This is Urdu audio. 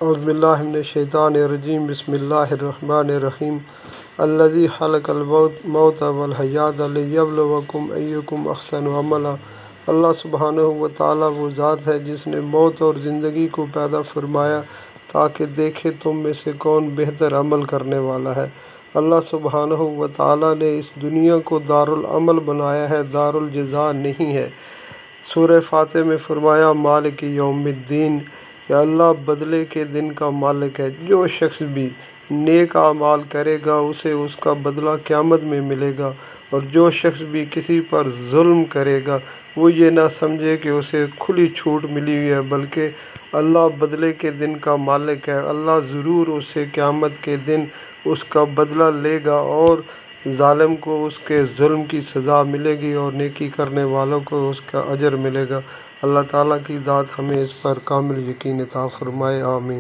اعوذ باللہ من الشیطان الرجیم بسم اللہ الرحمن الرحیم الذی خلق الموت والحیات لیبلوکم ایکم احسن عملا۔ اللہ سبحانہ و تعالیٰ وہ ذات ہے جس نے موت اور زندگی کو پیدا فرمایا تاکہ دیکھے تم میں سے کون بہتر عمل کرنے والا ہے۔ اللہ سبحانہ و تعالیٰ نے اس دنیا کو دارالعمل بنایا ہے، دارالجزا نہیں ہے۔ سورہ فاتح میں فرمایا مالک یوم الدین، یا اللہ بدلے کے دن کا مالک ہے۔ جو شخص بھی نیک اعمال کرے گا اسے اس کا بدلہ قیامت میں ملے گا، اور جو شخص بھی کسی پر ظلم کرے گا وہ یہ نہ سمجھے کہ اسے کھلی چھوٹ ملی ہوئی ہے، بلکہ اللہ بدلے کے دن کا مالک ہے۔ اللہ ضرور اسے قیامت کے دن اس کا بدلہ لے گا، اور ظالم کو اس کے ظلم کی سزا ملے گی اور نیکی کرنے والوں کو اس کا اجر ملے گا۔ اللہ تعالیٰ کی ذات ہمیں اس پر کامل یقین عطا فرمائے، آمین۔